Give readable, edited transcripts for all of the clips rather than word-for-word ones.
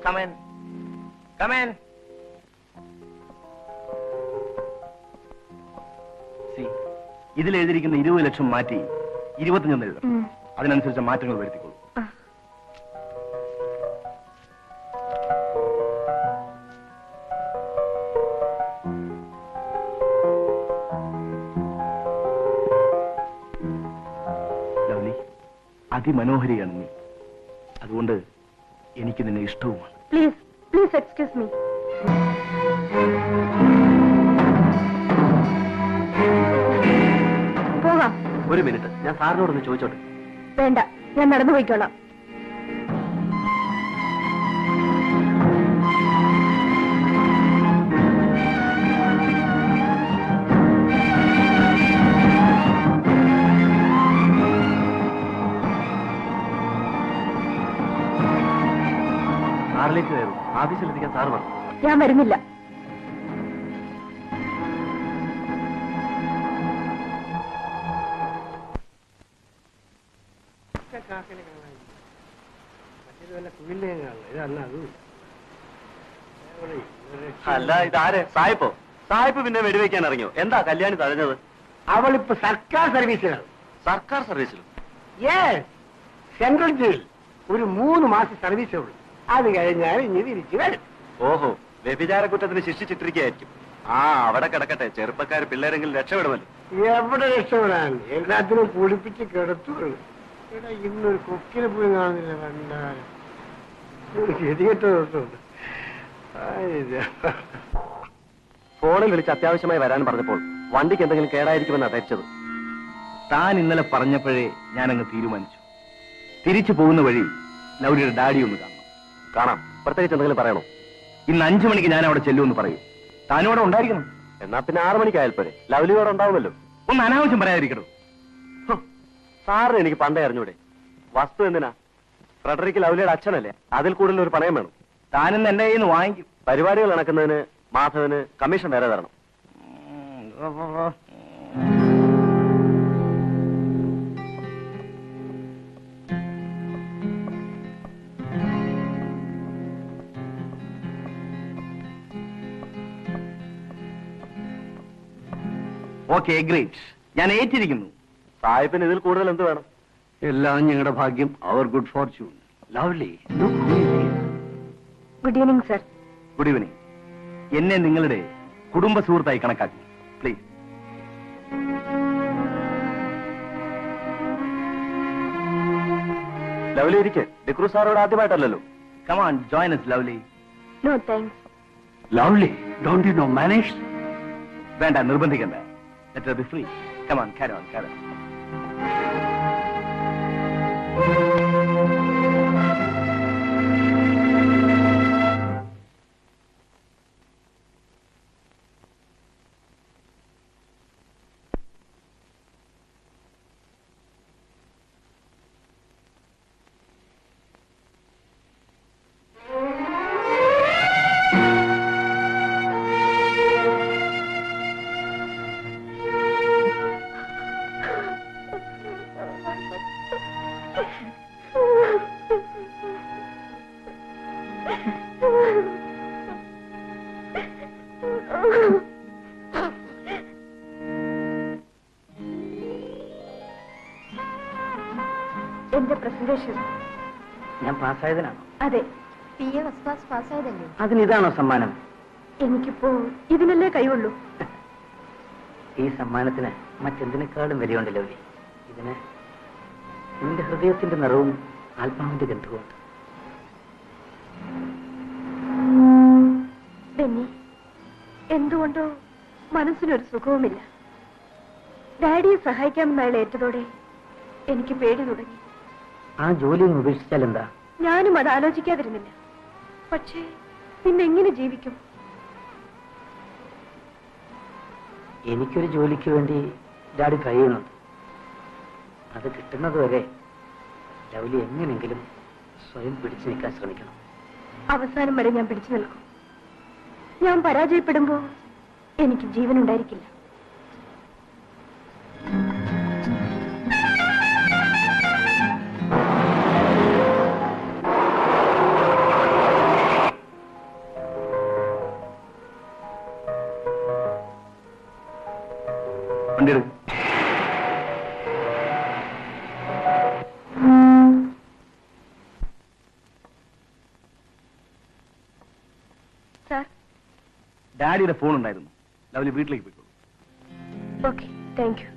come in. Come in. See, ഇതിൽ എഴുതിയിരിക്കുന്ന 20 ലക്ഷം മാറ്റി 25 എഴുതാം. അതിനനുസരിച്ച് മാറ്റങ്ങൾ വരുത്തിക്കോളൂ. ലവ്ലി, അതിമനോഹരിയാണ് നീ. അതുകൊണ്ട് എനിക്ക് നിന്നെ ഇഷ്ടവുമാണ്. Please please excuse me. പോകാം. ഒരു മിനിറ്റ്, ഞാൻ സാറിനോടൊന്ന് ചോദിച്ചോട്ടെ. വേണ്ട, ഞാൻ നടന്നു പോയിക്കോളാം. സാറിലേക്ക് കയറും. ആഫീസിലെത്തിക്കാൻ സാറ് പറഞ്ഞു. ഞാൻ വരുന്നില്ല. അല്ല, ഇതാര്? സായിപ്പോ? സായിപ്പ് പിന്നെ വെടിവെക്കാൻ ഇറങ്ങിയോ? എന്താ കല്യാണി തഴഞ്ഞത്? അവളിപ്പോ സർക്കാർ സർവീസിലാണ്. സർക്കാർ സർവീസിലും? സെൻട്രൽ ജയിൽ ഒരു 3 മാസം സർവീസേ ഉള്ളൂ. അത് കഴിഞ്ഞാൽ ഇനി തിരിച്ചു വരും. ഓഹോ, വ്യഭിചാര കുറ്റത്തിന് ശിക്ഷിച്ചിട്ടിരിക്കുകയായിരിക്കും. ആ, അവിടെ കിടക്കട്ടെ. ചെറുപ്പക്കാർ പിള്ളേരെങ്കിലും രക്ഷപ്പെടുമല്ലോ. എവിടെ രക്ഷപ്പെടാൻ? എല്ലാത്തിനും കുളിപ്പിച്ച് കിടത്തുള്ളൂ. ഇവിടെ ഇന്നൊരു കൊക്കിനെ പോയി കാണുന്നില്ല. കണ്ടാൽ ഗതികെട്ട ദിവസമുണ്ട്. ഫോണിൽ വിളിച്ച് അത്യാവശ്യമായി വരാൻ പറഞ്ഞപ്പോൾ വണ്ടിക്ക് എന്തെങ്കിലും കേടായിരിക്കുമെന്നാണ് ധരിച്ചത്. താൻ ഇന്നലെ പറഞ്ഞപ്പോഴേ ഞാനങ്ങ് തീരുമാനിച്ചു. തിരിച്ചു പോകുന്ന വഴി ലൗലിയുടെ ഡാഡി ഒന്ന് കാണാം. പ്രത്യേകിച്ച് എന്തെങ്കിലും പറയണോ? ഇന്ന് 5 മണിക്ക് ഞാൻ അവിടെ ചെല്ലുമെന്ന് പറയൂ. താനോടെ ഉണ്ടായിരിക്കണം. എന്നാ പിന്നെ 6 മണിക്കായാൽ പോരെ? ലൗലിയോടെ ഉണ്ടാവുമല്ലോ. ഒന്ന് അനാവശ്യം പറയാതിരിക്കണോ? സാറിന് എനിക്ക് പണ്ടേ അറിഞ്ഞൂടെ? വസ്തു എന്തിനാ? ഫ്രെഡറിക്ക് ലൗലിയുടെ അച്ഛനല്ലേ? അതിൽ കൂടുതൽ ഒരു പണയം വേണം. താനിന്ന് എന്റെ കയ്യിൽ നിന്ന് വാങ്ങിക്കും. പരിപാടികൾ നടക്കുന്നതിന് മാധവന് കമ്മീഷൻ വേറെ തരണം. Okay, great. ഞാൻ ഏറ്റിരിക്കുന്നു. സാഹിബിന് ഇതിൽ കൂടുതൽ എന്ത് വേണം? എല്ലാം ഞങ്ങളുടെ ഭാഗ്യം. അവർ good fortune. Lovely. Good evening sir. Good evening. എന്നെ നിങ്ങളുടെ കുടുംബ സുഹൃത്തായി കണക്കാക്കി പ്ലീസ്. ലവ്ലി ഇരിക്കെ. ഡിക്രൂ സാറോട് ആദ്യമായിട്ടല്ലോ. Come on, join us, lovely. No thanks. Lovely, don't you know manage? വേണ്ട, നിർബന്ധിക്കണ്ട. Let her be free. Come on, carry on, carry on. എന്റെ പ്രസന്റേഷൻ ഞാൻ പാസ്സായതിനാണോ? അതെ. PA ഫസ്റ്റ് ക്ലാസ് പാസ്സായതല്ലേ? അതിനിതാണോ സമ്മാനം? എനിക്കിപ്പോ ഇതിനല്ലേ കൈയുള്ളൂ. ഈ സമ്മാനത്തിന് മറ്റെന്തിനേക്കാളും വിലയുണ്ട് ലവ്ലി. ഇതിന് നിന്റെ ഹൃദയത്തിന്റെ നിറവും ആത്മാവിന്റെ ഗന്ധവുമുണ്ട്. ബെന്നി, എന്തുകൊണ്ടോ മനസ്സിനൊരു സുഖവുമില്ല. ഡാഡിയെ സഹായിക്കാമെന്ന് അയാൾ ഏറ്റതോടെ എനിക്ക് പേടി തുടങ്ങി. ആ ജോലി ഒന്ന് ഉപേക്ഷിച്ചാൽ എന്താ? ഞാനും അത് ആലോചിക്കാതിരുന്നില്ല. പക്ഷേ പിന്നെങ്ങനെ ജീവിക്കും? എനിക്കൊരു ജോലിക്ക് വേണ്ടി ഡാഡി ട്രൈ ചെയ്യുന്നുണ്ട്. അത് കിട്ടുന്നതുവരെ ലവ്ലി എങ്ങനെങ്കിലും സ്വയം പിടിച്ചു നിൽക്കാൻ ശ്രമിക്കണം. അവസാനം വരെ ഞാൻ പിടിച്ചു നിൽക്കും. ഞാൻ പരാജയപ്പെടുമ്പോ എനിക്ക് ജീവനുണ്ടായിരിക്കില്ല. ഡാഡിയുടെ ഫോൺ ഉണ്ടായിരുന്നു. ലവ്ലി വീട്ടിലേക്ക് പോയിക്കോളൂ. Okay, thank you.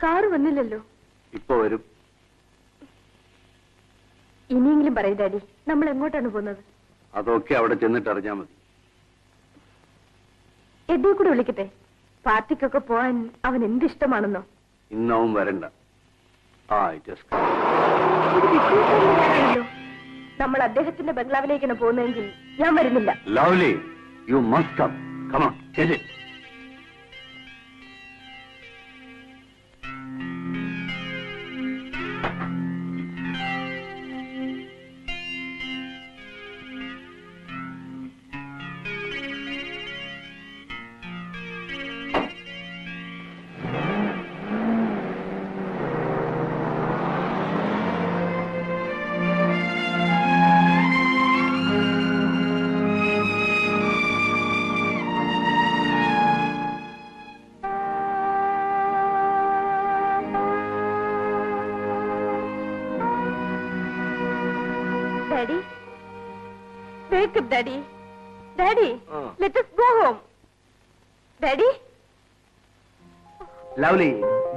കാറ് വന്നില്ലല്ലോ. ഇപ്പൊ വരും. ഇനിയെങ്കിലും പറയൂ ഡാഡി, നമ്മൾ എങ്ങോട്ടാണ് പോകുന്നത്? അതൊക്കെ അവിടെ ചെന്നിട്ട് അറിഞ്ഞാൽ മതി. എന്നെ കൂടെ വിളിക്കട്ടെ? പാർട്ടിക്കൊക്കെ പോവാൻ അവൻ എന്ത് ഇഷ്ടമാണെന്നോ. ഇന്നവൻ വരണ്ട. നമ്മൾ അദ്ദേഹത്തിന്റെ ബംഗ്ലാവിലേക്കാണ് പോകുന്നതെങ്കിൽ ഞാൻ വരുന്നില്ല. Lovely, you must come. Come on, ചെൽ. Daddy, wake up, Daddy. Daddy, let us go home. Daddy? Lovely,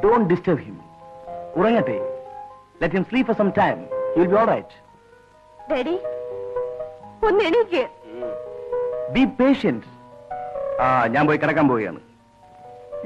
don't disturb him. ഉറങ്ങട്ടെ. Let him sleep for some time. He will be all right. Daddy, ഒന്ന് എണീക്ക്. Be patient. ഞാൻ പോയി കിടക്കാൻ പോവുകയാണ്.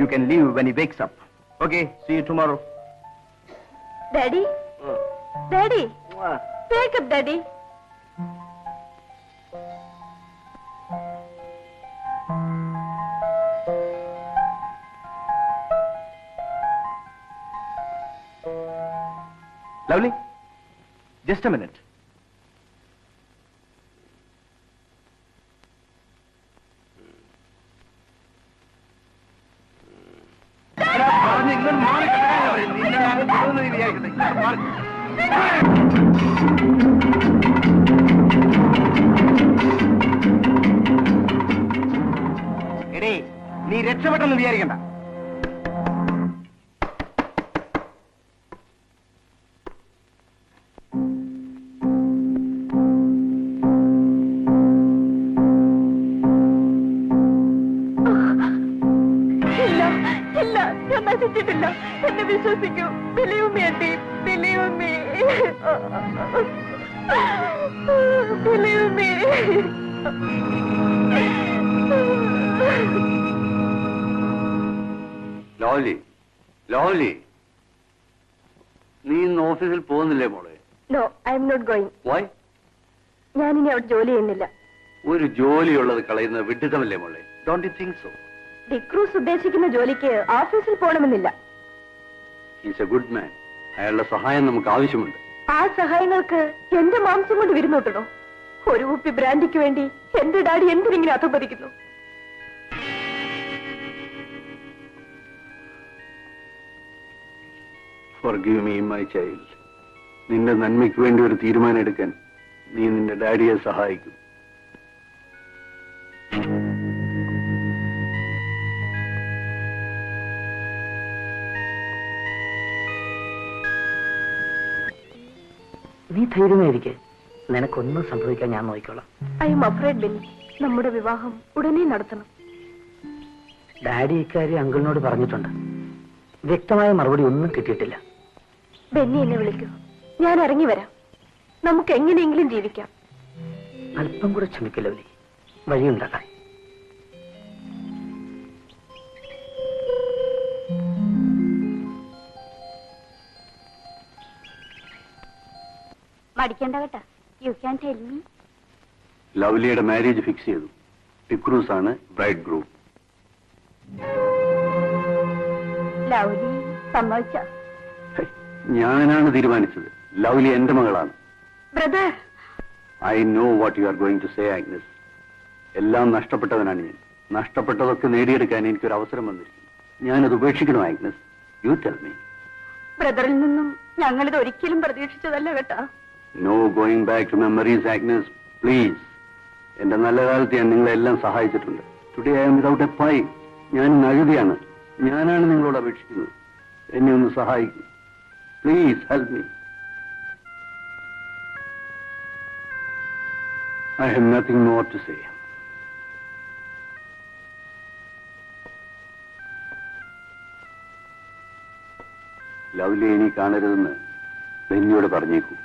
You can leave when he wakes up. Okay, see you tomorrow. Daddy? Daddy? Wake up, Daddy. Lovely, just a minute. എടേ, നീ രക്ഷപ്പെട്ടെന്ന് വിചാരിക്കണ്ട. ഞാൻ നശിച്ചിട്ടില്ല. എന്നെ വിശ്വസിക്കൂ. Believe me, auntie. Believe me. Believe me. Lowly, lowly, നീ ഇന്ന് ഓഫീസിൽ പോകുന്നില്ലേ മോളെ? No, I am not going. Why? ഞാനിനി അവിടെ ജോലി ചെയ്യുന്നില്ല. ഒരു ജോലിയുള്ളത് കളയുന്നത് വിഡ്ഢിത്തമല്ലേ മോളെ? Don't you think so? D'Cruz ഉദ്ദേശിക്കുന്ന ജോലിക്ക് ഓഫീസിൽ പോകണമെന്നില്ല. He's a good man. അയാളുടെ സഹായം നമുക്ക് ആവശ്യമുണ്ട്. ആ സഹായങ്ങൾക്ക് എന്റെ മാംസം കൊണ്ട് വിരുന്നോട്ടണോ? ഒരു കുപ്പി ബ്രാൻഡിക്ക് വേണ്ടി എന്റെ daddy എന്തിനിങ്ങനെ അധപതിക്കുന്നു? Forgive me, my child. നിന്റെ നന്മയ്ക്ക് വേണ്ടി ഒരു തീരുമാനം എടുക്കാൻ നീ നിന്റെ ഡാഡിയെ സഹായിക്കും. നീ ധൈര്യമായിരിക്കെ. നിനക്കൊന്നും സംഭവിക്കാൻ ഞാൻ നോക്കിക്കോളാം. I M afraid Benny. നമ്മുടെ വിവാഹം ഉടനെ നടത്തണം. ഡാഡി ഇക്കാര്യം അങ്കിളിനോട് പറഞ്ഞിട്ടുണ്ട്. വ്യക്തമായ മറുപടി ഒന്നും കിട്ടിയിട്ടില്ല. ബെന്നി എന്നെ വിളിക്കൂ. ഞാൻ ഇറങ്ങി വരാം. നമുക്ക് എങ്ങനെയെങ്കിലും ജീവിക്കാം. അല്പം കൂടെ ക്ഷമിക്കല്ലോ, വഴിയുണ്ടാക്കാൻ. മടിക്കണ്ട കേട്ടാ. You can tell me. ലവ്ലിയുടെ മാരേജ് ഫിക്സ് ചെയ്തു. ഡിക്രൂസ് ആണ് ബ്രൈഡ് ഗ്രൂം. ലവ്ലി സമ്മതിച്ച? ഞാനാണ് തീരുമാനിച്ചത്. ലവ്ലി എന്റെ മകളാണ്. Brother, I know what you are going to say Agnes. എല്ലാം നഷ്ടപ്പെട്ടവനാണ് ഞാൻ. നഷ്ടപ്പെട്ടതൊക്കെ നേടിയെടുക്കാൻ എനിക്കൊരു അവസരം വന്നിരിക്കും. ഞാനത് ഉപേക്ഷിക്കണോ ആഗ്നസ്? You tell me. ബ്രദറിൽ നിന്നും ഞങ്ങളിത് ഒരിക്കലും പ്രതീക്ഷിച്ചതല്ല കേട്ടാ. No going back to memories Agnes, please. എന്റെ നല്ല കാലത്ത് ഞാൻ നിങ്ങളെല്ലാം സഹായിച്ചിട്ടുണ്ട്. Today I am without a pie. ഞാൻ നഴുതിയാണ്. ഞാനാണ് നിങ്ങളോട് അപേക്ഷിക്കുന്നത്. എന്നെ ഒന്ന് സഹായിക്കും. Please help me. I have nothing more to say. Lovely ഇനി കാണരുതെന്ന് ബെന്നിയോട് പറഞ്ഞേക്കൂ.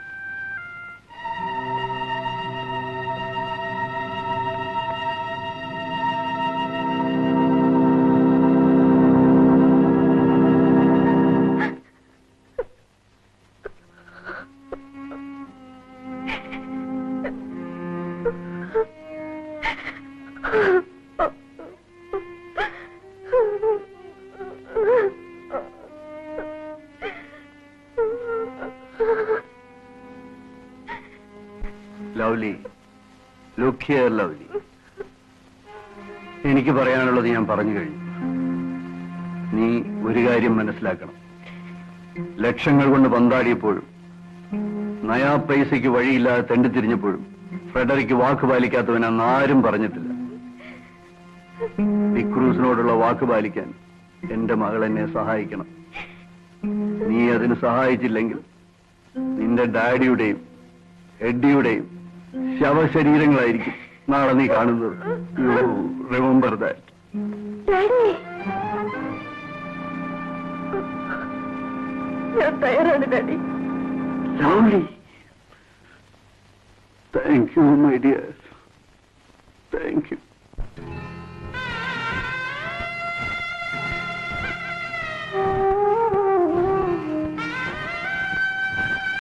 Lovely, look here Lovely. എനിക്ക് പറയാനുള്ളത് ഞാൻ പറഞ്ഞു കഴിഞ്ഞു. നീ ഒരു കാര്യം മനസ്സിലാക്കണം. ലക്ഷങ്ങൾ കൊണ്ട് പന്താടിയപ്പോഴും നയാ പൈസയ്ക്ക് വഴിയില്ലാതെ തെണ്ടിത്തിരിഞ്ഞപ്പോഴും ഫ്രെഡറിക്ക് വാക്ക് പാലിക്കാത്തവനാണെന്ന് ആരും പറഞ്ഞിട്ടില്ല. വിക്രൂസിനോടുള്ള വാക്ക് പാലിക്കാൻ എന്റെ മകൾ എന്നെ സഹായിക്കണം. നീ അതിന് സഹായിച്ചില്ലെങ്കിൽ നിന്റെ ഡാഡിയുടെയും എഡ്ഡിയുടെയും ശവശരീരങ്ങളായിരിക്കും നാളെ നീ കാണുന്നത്. You remember that. ഞാൻ തയ്യാറാണ് daddy. Lovely. Thank you, my dear. Thank you.